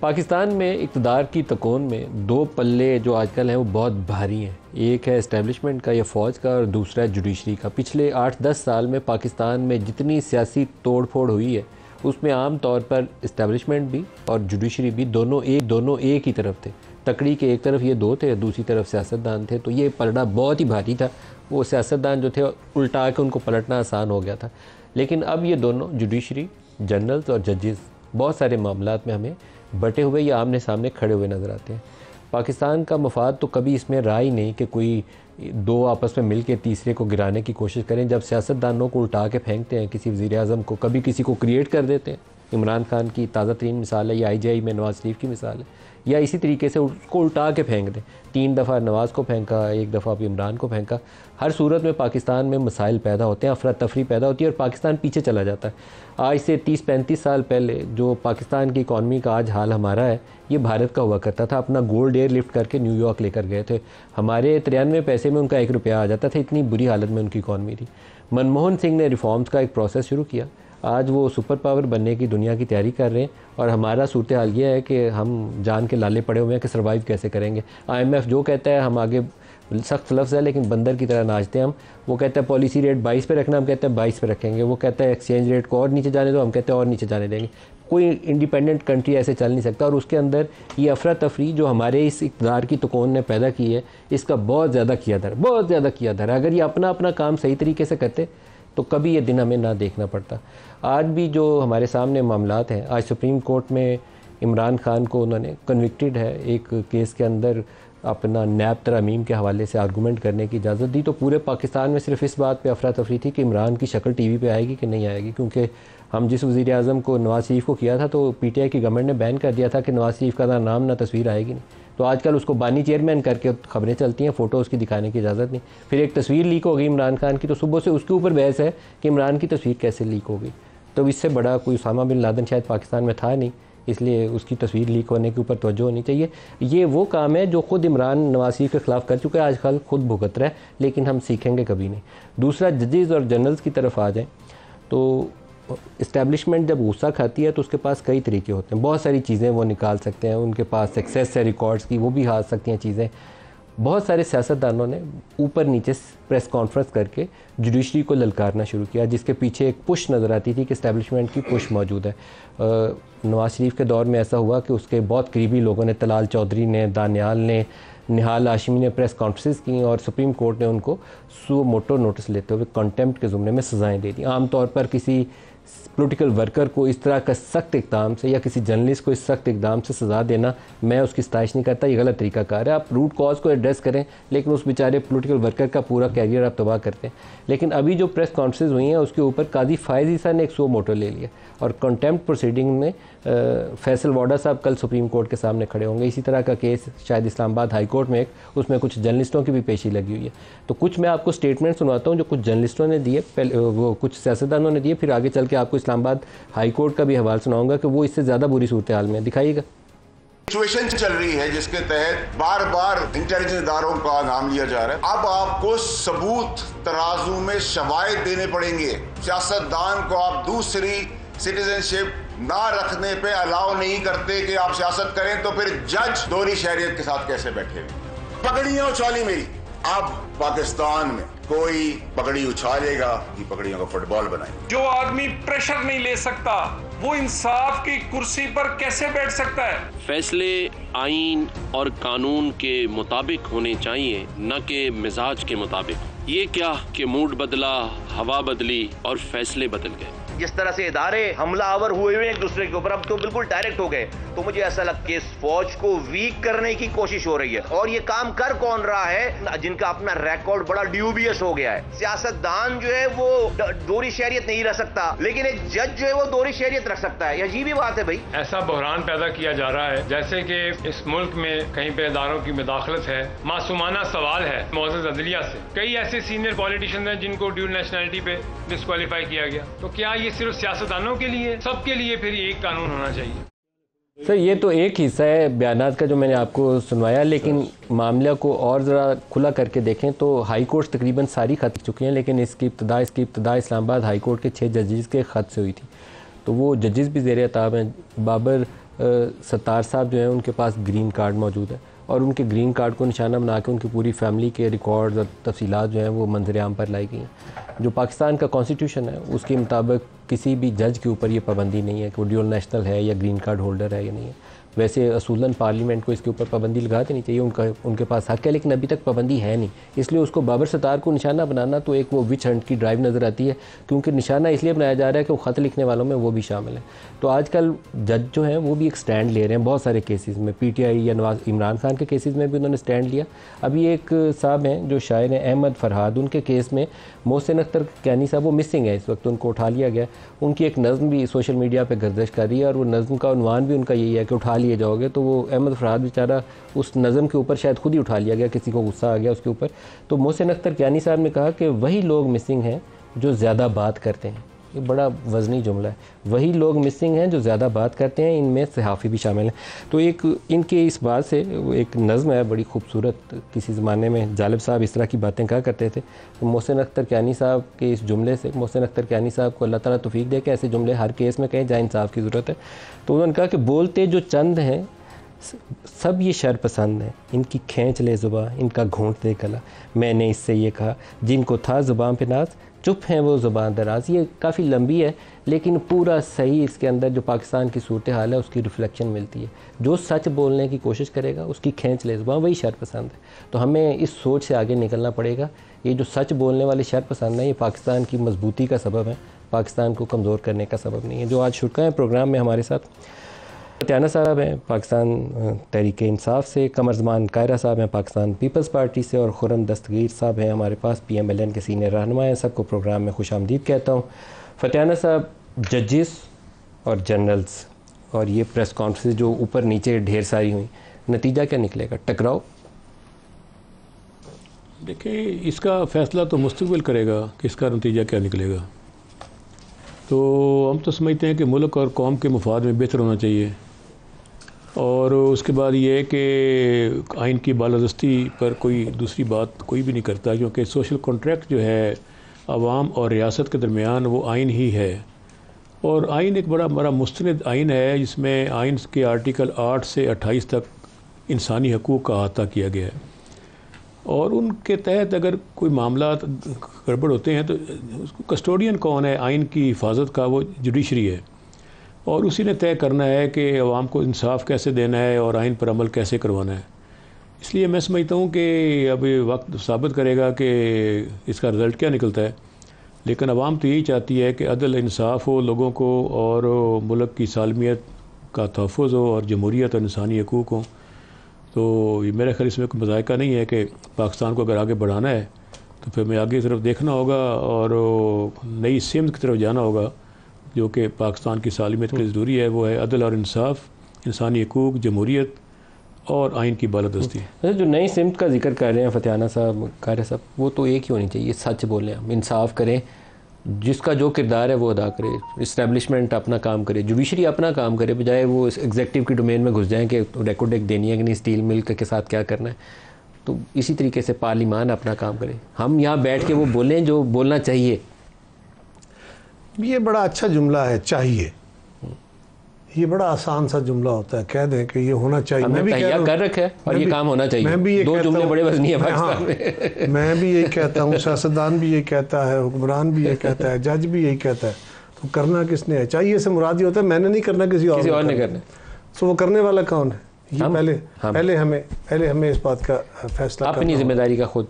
पाकिस्तान में इक़्तिदार की तकोन में दो पल्ले जो आजकल हैं वो बहुत भारी हैं। एक है इस्टेब्लिशमेंट का या फ़ौज का और दूसरा है जुडिशरी का। पिछले 8-10 साल में पाकिस्तान में जितनी सियासी तोड़ फोड़ हुई है उसमें आम तौर पर इस्टेब्लिशमेंट भी और जुडिशरी भी दोनों एक ही तरफ थे। तकड़ी के एक तरफ ये दो थे, दूसरी तरफ सियासतदान थे, तो ये पलड़ा बहुत ही भारी था। वो सियासतदान जो थे उल्टा के उनको पलटना आसान हो गया था। लेकिन अब ये दोनों जुडिशरी, जनरल्स और जजेस बहुत सारे मामलात में हमें बटे हुए या आमने सामने खड़े हुए नज़र आते हैं। पाकिस्तान का मफाद तो कभी इसमें रहा ही नहीं कि कोई दो आपस में मिल के तीसरे को गिराने की कोशिश करें। जब सियासतदानों को उल्टा के फेंकते हैं, किसी वज़ीर आज़म को, कभी किसी को क्रिएट कर देते हैं। इमरान खान की ताज़ा तरीन मिसाल है, या IJI में नवाज़ शरीफ की मिसाल है, या इसी तरीके से उसको उल्टा के फेंक दें। 3 दफ़ा नवाज़ को फेंका, 1 दफ़ा भी इमरान को फेंका। हर सूरत में पाकिस्तान में मसाइल पैदा होते हैं, अफरा तफरी पैदा होती है और पाकिस्तान पीछे चला जाता है। आज से 30-35 साल पहले जो पाकिस्तान की इकॉनमी का आज हाल हमारा है, ये भारत का हुआ करता था। अपना गोल्ड एयर लिफ्ट करके न्यूयॉर्क लेकर गए थे। हमारे 93 पैसे में उनका 1 रुपया आ जाता था, इतनी बुरी हालत में उनकी इकॉनमी थी। मनमोहन सिंह ने रिफॉर्म्स का एक प्रोसेस शुरू किया। आज वो सुपर पावर बनने की दुनिया की तैयारी कर रहे हैं और हमारा सूरत हाल ये है कि हम जान के लाले पड़े हुए हैं कि सर्वाइव कैसे करेंगे। IMF जो कहता है हम आगे, सख्त लफ्ज़ है लेकिन बंदर की तरह नाचते हैं हम। वो कहता है पॉलिसी रेट 22 पे रखना, हम कहते हैं 22 पे रखेंगे। वो कहता है एक्सचेंज रेट को और नीचे जाने दो, हम कहते हैं और नीचे जाने देंगे। कोई इंडिपेंडेंट कंट्री ऐसे चल नहीं सकता। और उसके अंदर ये अफरा तफरी जो हमारे इस इक़्तिदार की तकोन ने पैदा की है, इसका बहुत ज़्यादा किया धर। अगर ये अपना काम सही तरीके से करते तो कभी ये दिन हमें ना देखना पड़ता। आज भी जो हमारे सामने मामलात हैं, आज सुप्रीम कोर्ट में इमरान खान को उन्होंने कन्विक्टेड है एक केस के अंदर अपना नैब तरमीम के हवाले से आर्गूमेंट करने की इजाज़त दी। तो पूरे पाकिस्तान में सिर्फ इस बात पे अफरा तफरी थी कि इमरान की शक्ल TV पे आएगी कि नहीं आएगी, क्योंकि हम जिस वज़ीर आज़म को नवाज़ शरीफ को किया था तो PTI की गवर्नमेंट ने बैन कर दिया था कि नवाज़ शरीफ का ना नाम ना तस्वीर आएगी नहीं। तो आजकल उसको बानी चेयरमैन करके खबरें चलती हैं, फ़ोटो उसकी दिखाने की इजाज़त नहीं। फिर एक तस्वीर लीक हो गई इमरान खान की, तो सुबह से उसके ऊपर बहस है कि इमरान की तस्वीर कैसे लीक हो गई। तो इससे बड़ा कोई उसामा बिन लादेन शायद पाकिस्तान में था नहीं, इसलिए उसकी तस्वीर लीक होने के ऊपर तवज्जो होनी चाहिए। ये वो काम है जो ख़ुद इमरान नवाज शरीफ के ख़िलाफ़ कर चुका है, आजकल खुद भुगत रहा है, लेकिन हम सीखेंगे कभी नहीं। दूसरा, जजेज़ और जनरल्स की तरफ आ जाएँ तो इस्टेब्लिशमेंट जब गुस्सा खाती है तो उसके पास कई तरीके होते हैं, बहुत सारी चीज़ें वो निकाल सकते हैं। उनके पास एक्सेस है रिकॉर्ड्स की, वो भी हार सकती हैं चीज़ें। बहुत सारे सियासतदानों ने ऊपर नीचे प्रेस कॉन्फ्रेंस करके जुडिशरी को ललकारना शुरू किया, जिसके पीछे एक पुश नज़र आती थी कि इस्टेब्लिशमेंट की पुश मौजूद है। नवाज शरीफ के दौर में ऐसा हुआ कि उसके बहुत करीबी लोगों ने, तलाल चौधरी ने, दानियाल ने, निहाल हाशमी ने प्रेस कॉन्फ्रेंस की और सुप्रीम कोर्ट ने उनको सो मोटो नोटिस लेते हुए कंटेम्प्ट के ज़ुमरे में सज़ाएँ दे दी। आमतौर पर किसी पॉलिटिकल वर्कर को इस तरह का सख्त इक़दाम से या किसी जर्नलिस्ट को इस सख्त इक़दाम से सज़ा देना, मैं उसकी सताइश नहीं करता, ये गलत तरीक़ाकार है। आप रूट कॉज को एड्रेस करें, लेकिन उस बेचारे पॉलिटिकल वर्कर का पूरा कैरियर आप तबाह करते हैं। लेकिन अभी जो प्रेस कॉन्फ्रेंस हुई हैं उसके ऊपर काजी फायज़ ईसा ने एक सो मोटो ले लिया और कंटेम्प्ट प्रोसीडिंग में फैसल वाडा साहब कल सुप्रीम कोर्ट के सामने खड़े होंगे। इसी तरह का केस शायद इस्लामाबाद हाई कोर्ट में उसमें कुछ जर्नलिस्टों की भी पेशी लगी हुई है। तो कुछ मैं आपको स्टेटमेंट सुनाता हूँ जो कुछ जर्नलिस्टों ने दिए, वो कुछ सियासतदानों ने दिए, फिर आगे चल के आपको इस्लामाबाद हाई कोर्ट का भी हवाला सुनाऊंगा कि वो इससे ज़्यादा बुरी सूरत हाल में। दिखाइएगा। सिचुएशन चल रही है जिसके तहत बार बार इंटेलिजेंस इदारों का नाम लिया जा रहा है। अब आपको सबूत तराजू में शवाहिद देने पड़ेंगे। सियासतदान को आप दूसरी सिटीजनशिप ना रखने पे अलाउ नहीं करते कि आप सियासत करें, तो फिर जज दोहरी शहरियत के साथ कैसे बैठे हुए? पगड़ियां उछाली मेरी। अब पाकिस्तान में कोई पगड़ी उछालेगा कि पगड़ियों का फुटबॉल बनाएंगे। जो आदमी प्रेशर नहीं ले सकता वो इंसाफ की कुर्सी पर कैसे बैठ सकता है? फैसले आईन और कानून के मुताबिक होने चाहिए, न कि मिजाज के मुताबिक। ये क्या कि मूड बदला, हवा बदली और फैसले बदल गए। जिस तरह से इदारे हमलावर हुए हुए एक दूसरे के ऊपर, अब तो बिल्कुल डायरेक्ट हो गए। तो मुझे ऐसा लगता है कि इस फौज को वीक करने की कोशिश हो रही है। और ये काम कर कौन रहा है? जिनका अपना रिकॉर्ड बड़ा ड्यूबियस हो गया है। सियासतदान जो है वो दोहरी शहरियत नहीं रह सकता, लेकिन एक जज जो है वो दोहरी शहरियत रख सकता है। ये अजीब ही बात है भाई। ऐसा बहरान पैदा किया जा रहा है जैसे कि इस मुल्क में कहीं पे इदारों की मुदाखलत है। मासूमाना सवाल है मुअज़्ज़ज़ अदलिया से। कई ऐसे सीनियर पॉलिटिशियन हैं जिनको ड्यूल नेशनलिटी पे डिस्क्वालीफाई किया गया। तो क्या ये सिर्फ सियासतदानों के लिए? सबके लिए फिर एक कानून होना चाहिए। सर, ये तो एक हिस्सा है बयानात का जो मैंने आपको सुनवाया, लेकिन मामले को और ज़रा खुला करके देखें तो हाई कोर्ट तकरीबन सारी ख़त्म चुकी हैं, लेकिन इसकी इब्तदा इस्लामाबाद हाई कोर्ट के 6 जजेस के ख़त से हुई थी। तो वो जजेस भी ज़ेर-ए-ताब हैं। बाबर सत्तार साहब जो हैं उनके पास ग्रीन कार्ड मौजूद है और उनके ग्रीन कार्ड को निशाना बना के उनकी पूरी फैमिली के रिकॉर्ड्स और तफसीलात जो हैं वो मंजर आम पर लाई गई हैं। जो पाकिस्तान का कॉन्स्टिट्यूशन है उसके मुताबिक किसी भी जज के ऊपर ये पाबंदी नहीं है कि वो ड्यूल नेशनल है या ग्रीन कार्ड होल्डर है या नहीं है। वैसे असूलन पार्लियामेंट को इसके ऊपर पाबंदी लगा देनी चाहिए, उनके पास हक है, लेकिन अभी तक पाबंदी है नहीं। इसलिए उसको बाबर सत्तार को निशाना बनाना तो एक वो विच हंट की ड्राइव नज़र आती है, क्योंकि निशाना इसलिए बनाया जा रहा है कि वो ख़त लिखने वालों में वो भी शामिल है। तो आजकल जज जो हैं वो भी एक स्टैंड ले रहे हैं बहुत सारे केसेस में। PTI या नवाज इमरान खान के केसेस में भी उन्होंने स्टैंड लिया। अभी एक साहब हैं जो शायर हैं अहमद फरहाद, उनके केस में मोहसिन अख्तर कैनी साहब वो मिसिंग है इस वक्त, उनको उठा लिया गया। उनकी एक नज़म भी सोशल मीडिया पर गर्दिश कर रही है और वो नज़म का उन्वान भी उनका यही है कि उठा लिए जाओगे। तो वो अहमद फरहाद बेचारा उस नज़म के ऊपर शायद खुद ही उठा लिया गया, किसी को गुस्सा आ गया उसके ऊपर। तो मोहसिन अख्तर कैनी साहब ने कहा कि वही लोग मिसिंग हैं जो ज़्यादा बात करते हैं। ये बड़ा वज़नी जुमला है, वही लोग मिसिंग हैं जो ज़्यादा बात करते हैं, इनमें सहाफ़ी भी शामिल हैं। तो एक इनके इस बात से एक नज़म है बड़ी खूबसूरत, किसी ज़माने में जालिब साहब इस तरह की बातें कहा करते थे। तो मोहसिन अख्तर कैनी साहब के इस जुमले से मोहसिन अख्तर कैनी साहब को अल्लाह ताला तौफीक दे के ऐसे जुमले हर केस में कहें जहाँ इंसाफ की ज़रूरत है। तो उन्होंने कहा कि बोलते जो चंद हैं सब ये शर पसंद है, इनकी खींच ले ज़ुबां, इनका घूंट दे गला, मैंने इससे ये कहा जिनको था ज़ुबान पे नाज, चुप हैं वो ज़ुबान दराज। ये काफ़ी लंबी है लेकिन पूरा सही इसके अंदर जो पाकिस्तान की सूरत हाल है उसकी रिफ्लेक्शन मिलती है। जो सच बोलने की कोशिश करेगा उसकी खींच ले ज़ुबान, वही शर पसंद है। तो हमें इस सोच से आगे निकलना पड़ेगा। ये जो सच बोलने वाले शर पसंद है ये पाकिस्तान की मजबूती का सबब है, पाकिस्तान को कमज़ोर करने का सबब नहीं है। जो आज शुरा है प्रोग्राम में हमारे साथ फतियाना साहब हैं पाकिस्तान तहरीक इंसाफ से, कमर ज़मान कायरा साहब हैं पाकिस्तान पीपल्स पार्टी से और खुर्रम दस्तगीर साहब हैं हमारे पास PMLN के सीनियर रहनुमा हैं। सबको प्रोग्राम में खुश आमदीद कहता हूँ। फतियाना साहब, जजेस और जनरल्स और ये प्रेस कॉन्फ्रेंस जो ऊपर नीचे ढेर सारी हुई, नतीजा क्या निकलेगा? टकराव? देखिए, इसका फ़ैसला तो मुस्तक़बिल करेगा कि इसका नतीजा क्या निकलेगा। तो हम तो समझते हैं कि मुल्क और कौम के मफाद में बेहतर होना चाहिए और उसके बाद ये है कि आइन की बालादस्ती पर कोई दूसरी बात कोई भी नहीं करता, क्योंकि सोशल कॉन्ट्रैक्ट जो है आवाम और रियासत के दरमियान वो आइन ही है। और आइन एक बड़ा मुस्तनद आइन है जिसमें आइन के आर्टिकल 8 से 28 तक इंसानी हकूक़ का अहाता किया गया है और उनके तहत अगर कोई मामला गड़बड़ होते हैं तो उसको कस्टोडियन कौन है आइन की हिफाजत का, वो जुडिशरी है और उसी ने तय करना है कि अवाम को इंसाफ कैसे देना है और आइन पर अमल कैसे करवाना है। इसलिए मैं समझता हूँ कि अभी वक्त साबित करेगा कि इसका रिज़ल्ट क्या निकलता है, लेकिन अवाम तो यही चाहती है कि अदल इंसाफ हो लोगों को और मुल्क की सालमियत का तहफ़्फ़ुज़ हो और जमहूरियत और इंसानी हकूक़ हो। तो मेरे ख्याल इसमें कोई मज़ायका नहीं है कि पाकिस्तान को अगर आगे बढ़ाना है तो फिर हमें आगे की तरफ देखना होगा और नई सिमत की तरफ जाना होगा जो कि पाकिस्तान की सालमियत के लिए ज़रूरी है। वो है अदल और इंसाफ, इंसानी हकूक़, जमहूरियत और आइन की बालादस्ती। जो नई सिमत का जिक्र कर रहे हैं फतियाना साहब, कायरा साहब, वो तो एक ही होनी चाहिए, सच बोलें, हम इंसाफ करें, जिसका जो किरदार है वो अदा करे, इस्टेब्लिशमेंट अपना काम करे, जुडिशरी अपना काम करे, बजाय वो एग्जेक्टिव की डोमेन में घुस जाएँ कि रेकॉर्ड एक देनी है कि नहीं, स्टील मिल्क के साथ क्या करना है। तो इसी तरीके से पार्लिमान अपना काम करे, हम यहाँ बैठ के वो बोलें जो बोलना चाहिए। ये बड़ा अच्छा जुमला है, चाहिए। ये बड़ा आसान सा जुमला होता है, कह दें कि ये होना चाहिए। मैं भी कर रखा है और ये काम होना चाहिए। मैं भी ये दो जुमले बड़े वजनी है पाकिस्तान में। मैं भी यही कहता हूँ, सियासतदान भी यही कहता है, हुक्मरान भी यही कहता है, जज भी यही कहता है। तो करना किसने है? चाहिए से मुराद ये होता है मैंने नहीं करना, किसी और ने करना। तो वो करने वाला कौन है? ये पहले हमें इस बात का फैसला, अपनी जिम्मेदारी का खुद।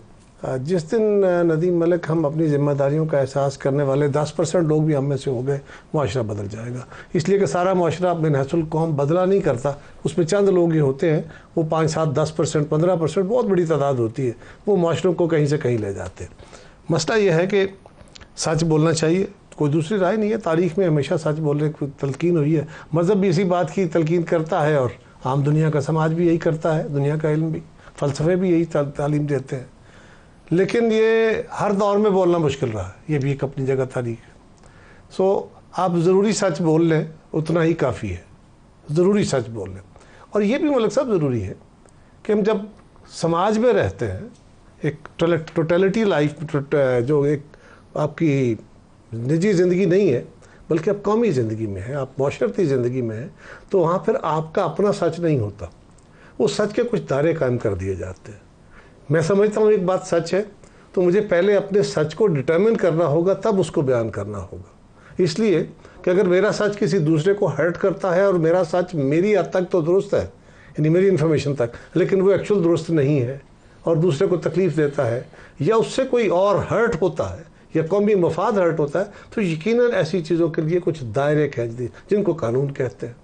जिस दिन नदीम मलिक हम अपनी जिम्मेदारियों का एहसास करने वाले 10% लोग भी हम में से हो गए, मुआशरा बदल जाएगा। इसलिए कि सारा मुआशरा बिन हसूल कौम बदला नहीं करता, उसमें चंद लोग ही होते हैं, वो 5, 7, 10%, 15% बहुत बड़ी तादाद होती है, वो मुआशरों को कहीं से कहीं ले जाते हैं। मसला यह है कि सच बोलना चाहिए, कोई दूसरी राय नहीं है। तारीख़ में हमेशा सच बोलने की तलकीन हुई है, मज़हब भी इसी बात की तलकीन करता है और आम दुनिया का समाज भी यही करता है, दुनिया का इल्म भी, फ़लसफ़े भी यही तालीम देते हैं। लेकिन ये हर दौर में बोलना मुश्किल रहा है, ये भी एक अपनी जगह तारीख है। सो आप ज़रूरी सच बोल लें, उतना ही काफ़ी है, ज़रूरी सच बोल लें। और ये भी मलिक साहब ज़रूरी है कि हम जब समाज में रहते हैं, एक टोटलिटी लाइफ जो एक आपकी निजी ज़िंदगी नहीं है, बल्कि आप कौमी ज़िंदगी में हैं, आप माशरती ज़िंदगी में हैं, तो वहाँ फिर आपका अपना सच नहीं होता, उस सच के कुछ दायरे कायम कर दिए जाते हैं। मैं समझता हूँ एक बात सच है तो मुझे पहले अपने सच को डिटर्मिन करना होगा, तब उसको बयान करना होगा। इसलिए कि अगर मेरा सच किसी दूसरे को हर्ट करता है और मेरा सच मेरी हद तक तो दुरुस्त है, यानी मेरी इन्फॉर्मेशन तक, लेकिन वो एक्चुअल दुरुस्त नहीं है और दूसरे को तकलीफ़ देता है, या उससे कोई और हर्ट होता है या कौमी मफाद हर्ट होता है, तो यकीनन ऐसी चीज़ों के लिए कुछ दायरे खींच दिए जिनको कानून कहते हैं।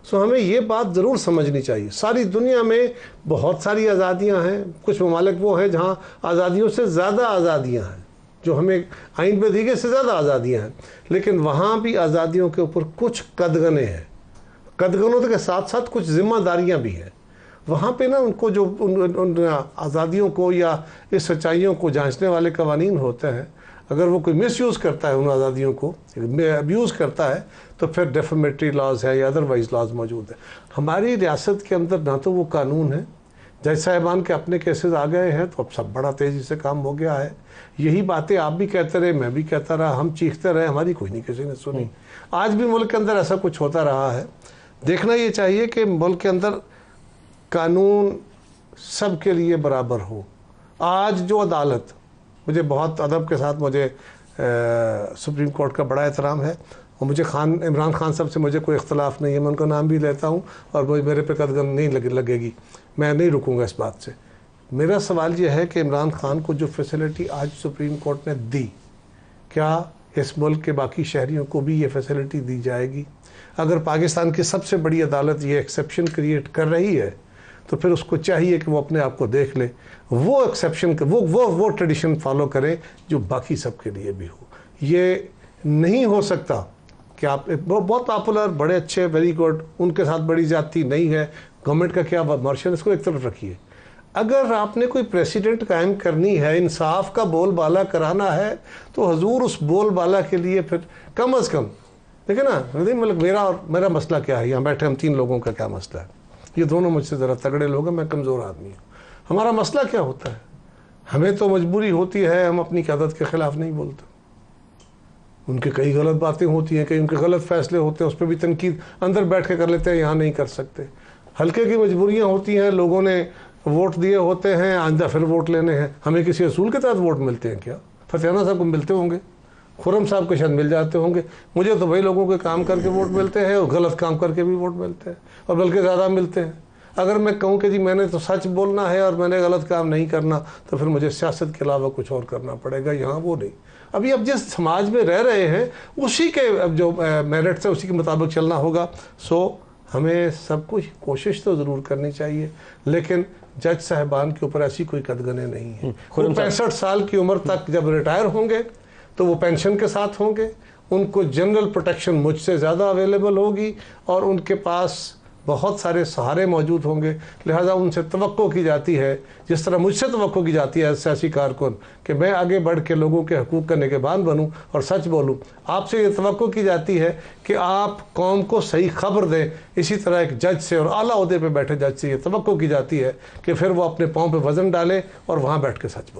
सो हमें ये बात ज़रूर समझनी चाहिए। सारी दुनिया में बहुत सारी आज़ादियाँ हैं, कुछ ममालिक वो हैं जहाँ आज़ादियों से ज़्यादा आज़ादियाँ हैं, जो हमें आइन में दी गई से ज़्यादा आज़ादियाँ हैं, लेकिन वहाँ भी आज़ादियों के ऊपर कुछ कदगने हैं। कदगनों के साथ साथ कुछ जिम्मेदारियाँ भी हैं। वहाँ पे ना उनको जो उन आज़ादियों को या इस सच्चाइयों को जांचने वाले कवानीन होते हैं, अगर वो कोई मिसयूज़ करता है, उन आज़ादियों को अब्यूज़ करता है, तो फिर डेफेमेटरी लॉज है या अदरवाइज लॉज मौजूद है। हमारी रियासत के अंदर ना तो वो कानून है, जज साहिबान के अपने केसेस आ गए हैं तो अब सब बड़ा तेज़ी से काम हो गया है। यही बातें आप भी कहते रहे, मैं भी कहता रहा, हम चीखते रहे, हमारी कोई नहीं किसी ने सुनी। आज भी मुल्क के अंदर ऐसा कुछ होता रहा है। देखना ये चाहिए कि मुल्क के अंदर कानून सब के लिए बराबर हो। आज जो अदालत, मुझे बहुत अदब के साथ मुझे सुप्रीम कोर्ट का बड़ा एहतराम है और मुझे इमरान खान साहब से मुझे कोई इख्तलाफ नहीं है, मैं उनका नाम भी लेता हूँ और मुझे मेरे पे कदगन नहीं लगेगी, मैं नहीं रुकूंगा इस बात से। मेरा सवाल ये है कि इमरान खान को जो फैसिलिटी आज सुप्रीम कोर्ट ने दी, क्या इस मुल्क के बाकी शहरियों को भी ये फैसिलिटी दी जाएगी? अगर पाकिस्तान की सबसे बड़ी अदालत ये एक्सेप्शन क्रिएट कर रही है तो फिर उसको चाहिए कि वो अपने आप को देख ले, वो एक्सेप्शन वो ट्रेडिशन फॉलो करें जो बाकी सब के लिए भी हो। ये नहीं हो सकता कि आप बहुत पॉपुलर, बड़े अच्छे, वेरी गुड, उनके साथ बड़ी जाती नहीं है, गवर्नमेंट का क्या मार्शल, इसको एक तरफ रखिए। अगर आपने कोई प्रेसिडेंट कायम करनी है, इंसाफ का बोलबाला कराना है, तो हजूर उस बोलबाला के लिए फिर कम अज़ कम देखिए ना, मतलब मेरा मसला क्या है, यहाँ बैठे हम 3 लोगों का क्या मसला है? ये दोनों मुझसे ज़रा तगड़े लोग हैं, मैं कमज़ोर आदमी हूँ। हमारा मसला क्या होता है? हमें तो मजबूरी होती है, हम अपनी क़यादत के ख़िलाफ़ नहीं बोलते। उनके कई गलत बातें होती हैं, कई उनके गलत फ़ैसले होते हैं, उस पर भी तनकीद अंदर बैठ के कर लेते हैं, यहाँ नहीं कर सकते। हल्के की मजबूरियाँ होती हैं, लोगों ने वोट दिए होते हैं, आइंदा फिर वोट लेने हैं। हमें किसी असूल के तहत वोट मिलते हैं क्या? फतेहाना साहब को मिलते होंगे, खुर्रम साहब के शायद मिल जाते होंगे, मुझे तो वही लोगों के काम करके वोट मिलते हैं और गलत काम करके भी वोट मिलते हैं, और बल्कि ज़्यादा मिलते हैं। अगर मैं कहूँ कि जी मैंने तो सच बोलना है और मैंने गलत काम नहीं करना, तो फिर मुझे सियासत के अलावा कुछ और करना पड़ेगा। यहाँ वो नहीं। अभी अब जिस समाज में रह रहे हैं उसी के अब जो मेरिट्स है उसी के मुताबिक चलना होगा। सो हमें सब कुछ कोशिश तो ज़रूर करनी चाहिए, लेकिन जज साहिबान के ऊपर ऐसी कोई कदगने नहीं है। 65 साल की उम्र तक जब रिटायर होंगे तो वो पेंशन के साथ होंगे, उनको जनरल प्रोटेक्शन मुझसे ज़्यादा अवेलेबल होगी और उनके पास बहुत सारे सहारे मौजूद होंगे। लिहाजा उनसे तवक्को की जाती है, जिस तरह मुझसे तवक्को की जाती है सियासी कारकुन, कि मैं आगे बढ़ के लोगों के हकूक़ का निगहबान बनूं और सच बोलूं। आपसे ये तवक्को की जाती है कि आप कौम को सही खबर दें। इसी तरह एक जज से और आला ओहदे पे बैठे जज से ये तवक्को की जाती है कि फिर वो अपने पाँव पे वज़न डाले और वहाँ बैठ के सच बोले।